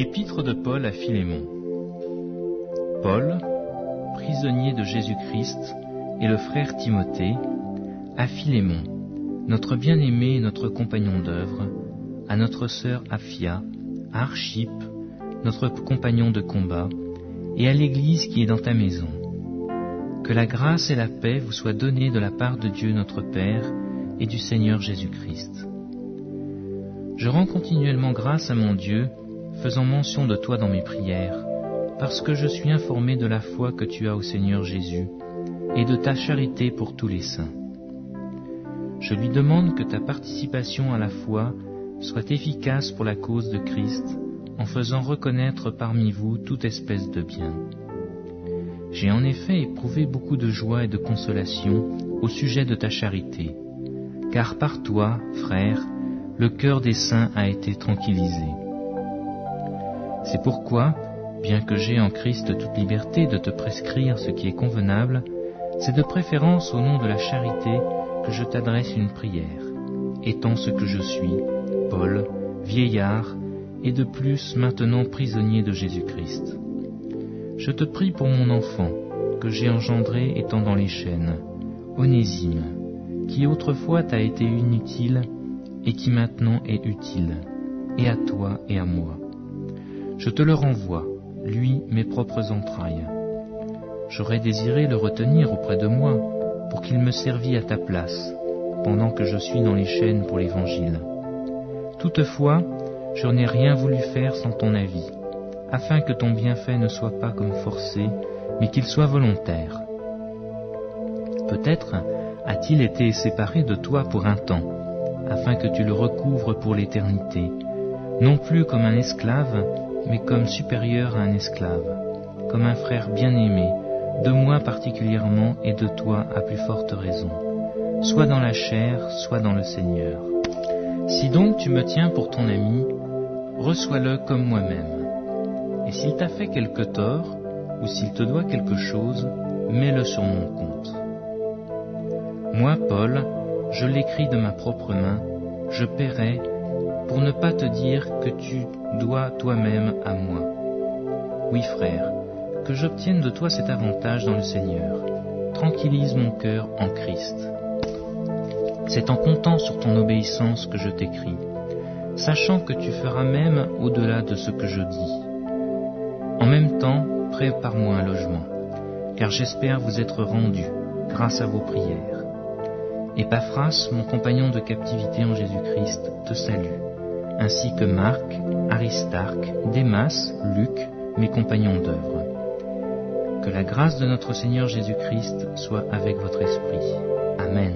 Épître de Paul à Philémon. Paul, prisonnier de Jésus-Christ, et le frère Timothée, à Philémon, notre bien-aimé et notre compagnon d'œuvre, à notre sœur Aphia, à Archippe, notre compagnon de combat, et à l'Église qui est dans ta maison. Que la grâce et la paix vous soient données de la part de Dieu notre Père et du Seigneur Jésus-Christ. Je rends continuellement grâce à mon Dieu, faisant mention de toi dans mes prières, parce que je suis informé de la foi que tu as au Seigneur Jésus, et de ta charité pour tous les saints. Je lui demande que ta participation à la foi soit efficace pour la cause de Christ, en faisant reconnaître parmi vous toute espèce de bien. J'ai en effet éprouvé beaucoup de joie et de consolation au sujet de ta charité, car par toi, frère, le cœur des saints a été tranquillisé. C'est pourquoi, bien que j'ai en Christ toute liberté de te prescrire ce qui est convenable, c'est de préférence au nom de la charité que je t'adresse une prière, étant ce que je suis, Paul, vieillard, et de plus maintenant prisonnier de Jésus-Christ. Je te prie pour mon enfant, que j'ai engendré étant dans les chaînes, Onésime, qui autrefois t'a été inutile et qui maintenant est utile, et à toi et à moi. Je te le renvoie, lui, mes propres entrailles. J'aurais désiré le retenir auprès de moi, pour qu'il me servît à ta place, pendant que je suis dans les chaînes pour l'Évangile. Toutefois, je n'ai rien voulu faire sans ton avis, afin que ton bienfait ne soit pas comme forcé, mais qu'il soit volontaire. Peut-être a-t-il été séparé de toi pour un temps, afin que tu le recouvres pour l'éternité, non plus comme un esclave, mais comme supérieur à un esclave, comme un frère bien-aimé, de moi particulièrement et de toi à plus forte raison, soit dans la chair, soit dans le Seigneur. Si donc tu me tiens pour ton ami, reçois-le comme moi-même. Et s'il t'a fait quelque tort, ou s'il te doit quelque chose, mets-le sur mon compte. Moi, Paul, je l'écris de ma propre main, je paierai, pour ne pas te dire que tu dois toi-même à moi. Oui, frère, que j'obtienne de toi cet avantage dans le Seigneur. Tranquillise mon cœur en Christ. C'est en comptant sur ton obéissance que je t'écris, sachant que tu feras même au-delà de ce que je dis. En même temps, prépare-moi un logement, car j'espère vous être rendu grâce à vos prières. Épaphras, mon compagnon de captivité en Jésus-Christ, te salue, ainsi que Marc, Aristarque, Démas, Luc, mes compagnons d'œuvre. Que la grâce de notre Seigneur Jésus-Christ soit avec votre esprit. Amen.